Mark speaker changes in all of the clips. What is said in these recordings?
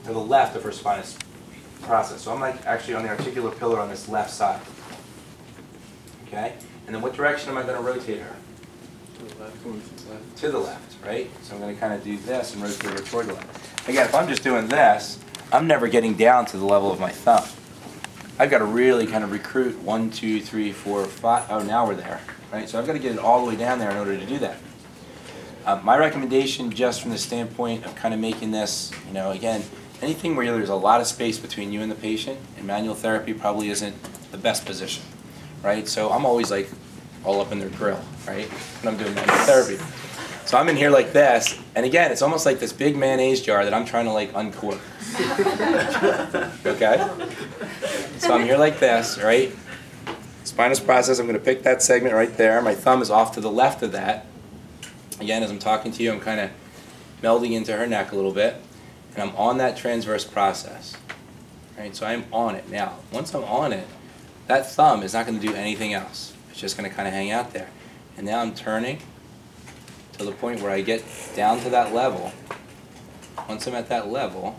Speaker 1: to the left of her spinous process. So I'm like actually on the articular pillar on this left side. Okay? And then what direction am I going to rotate her? To the left, right? So I'm going to kind of do this and rotate her toward the left. Again, if I'm just doing this, I'm never getting down to the level of my thumb. I've got to really kind of recruit 1, 2, 3, 4, 5. Oh, now we're there, right? So I've got to get it all the way down there in order to do that. My recommendation, just from the standpoint of kind of making this, you know, again, anything where there's a lot of space between you and the patient, and manual therapy probably isn't the best position, right? So I'm always like all up in their grill, right, when I'm doing manual therapy. So I'm in here like this, and again, it's almost like this big mayonnaise jar that I'm trying to like uncork. Okay? So I'm here like this, right? Spinous process, I'm going to pick that segment right there. My thumb is off to the left of that. Again, as I'm talking to you, I'm kind of melding into her neck a little bit, and I'm on that transverse process. Right? So I'm on it. Now, once I'm on it, that thumb is not going to do anything else. It's just going to kind of hang out there. And now I'm turning to the point where I get down to that level. Once I'm at that level,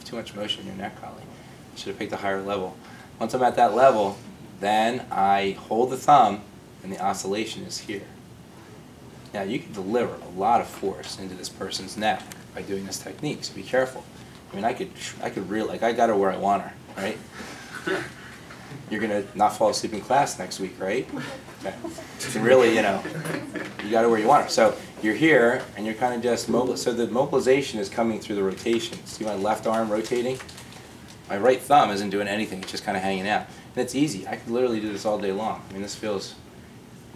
Speaker 1: too much motion in your neck, Holly. I should have picked a higher level. Once I'm at that level, then I hold the thumb, and the oscillation is here. Now you can deliver a lot of force into this person's neck by doing this technique, so be careful. I mean, I could really, like, I got her where I want her, right? You're gonna not fall asleep in class next week, right? Okay. So really, you know, you got her where you want her. So you're here, and you're kind of just mobile. So the mobilization is coming through the rotation. See my left arm rotating? My right thumb isn't doing anything. It's just kind of hanging out. And it's easy. I could literally do this all day long. I mean, this feels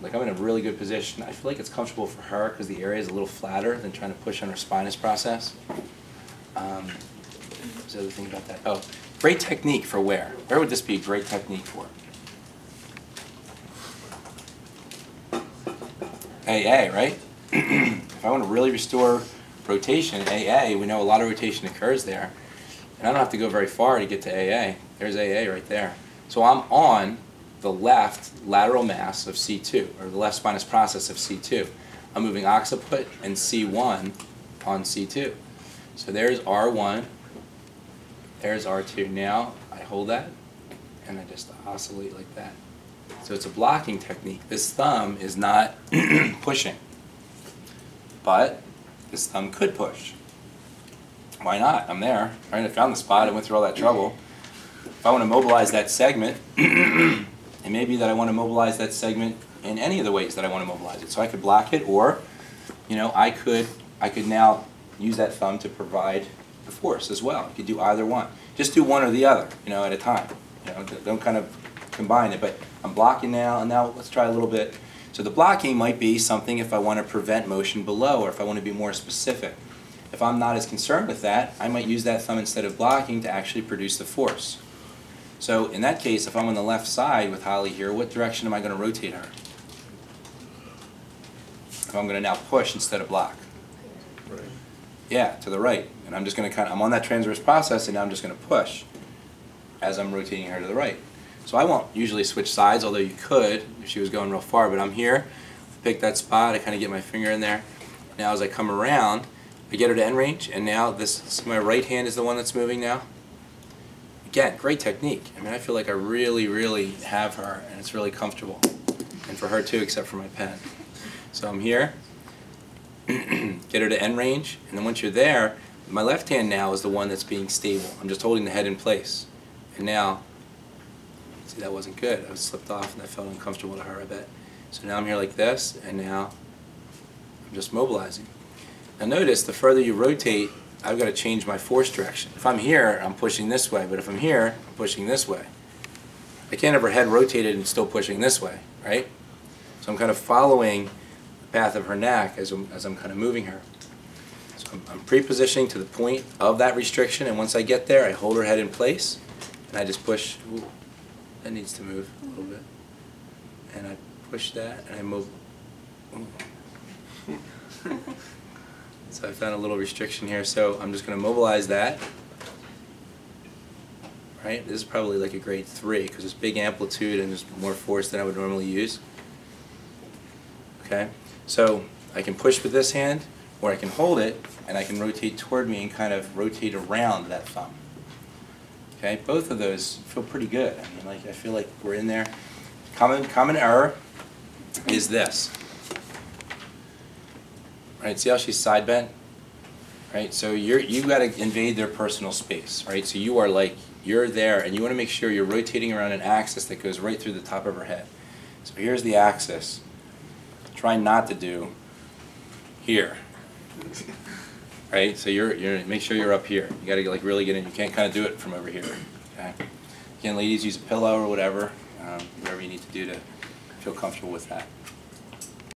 Speaker 1: like I'm in a really good position. I feel like it's comfortable for her because the area is a little flatter than trying to push on her spinous process. What's the other thing about that? Oh, great technique for where? Where would this be a great technique for? AA, right? If I want to really restore rotation, AA, we know a lot of rotation occurs there. And I don't have to go very far to get to AA. There's AA right there. So I'm on the left lateral mass of C2, or the left spinous process of C2. I'm moving occiput and C1 on C2. So there's R1, there's R2. Now I hold that, and I just oscillate like that. So it's a blocking technique. This thumb is not pushing, but this thumb could push. Why not? I'm there. Right? I found the spot. I went through all that trouble. If I want to mobilize that segment, it may be that I want to mobilize that segment in any of the ways that I want to mobilize it. So I could block it, or, you know, I could now use that thumb to provide the force as well. You could do either one. Just do one or the other, you know, at a time. You know, don't kind of combine it. But I'm blocking now, and now let's try a little bit. So the blocking might be something if I want to prevent motion below, or if I want to be more specific. If I'm not as concerned with that, I might use that thumb instead of blocking to actually produce the force. So in that case, if I'm on the left side with Holly here, what direction am I going to rotate her? If I'm going to now push instead of block.
Speaker 2: Right.
Speaker 1: Yeah, to the right. And I'm just going to I'm on that transverse process, and now I'm just going to push as I'm rotating her to the right. So I won't usually switch sides, although you could if she was going real far, but I'm here, pick that spot, I kind of get my finger in there. Now as I come around, I get her to end range, and now see my right hand is the one that's moving now. Again, great technique. I mean, I feel like I really, really have her, and it's really comfortable. And for her too, except for my pen. So I'm here, get her to end range, and then once you're there, my left hand now is the one that's being stable. I'm just holding the head in place. And now, see, that wasn't good. I was slipped off and I felt uncomfortable to her, I bet. So now I'm here like this, and now I'm just mobilizing. Now notice, the further you rotate, I've got to change my force direction. If I'm here, I'm pushing this way, but if I'm here, I'm pushing this way. I can't have her head rotated and still pushing this way, right? So I'm kind of following the path of her neck as I'm kind of moving her. So I'm pre-positioning to the point of that restriction, and once I get there, I hold her head in place, and I just push. Ooh, that needs to move a little bit. And I push that, and I move. So I found a little restriction here, so I'm just going to mobilize that. Right? This is probably like a grade 3 because it's big amplitude and there's more force than I would normally use. Okay? So I can push with this hand, or I can hold it and I can rotate toward me and kind of rotate around that thumb. Okay, both of those feel pretty good. I mean, like I feel like we're in there. Common error is this. Right, see how she's side bent? Right, so you've got to invade their personal space, right? So you're there and you want to make sure you're rotating around an axis that goes right through the top of her head. So here's the axis. Try not to do here. Right, so you're make sure you're up here. You got to like really get in. You can't kind of do it from over here. Okay. Again, ladies, use a pillow or whatever you need to do to feel comfortable with that.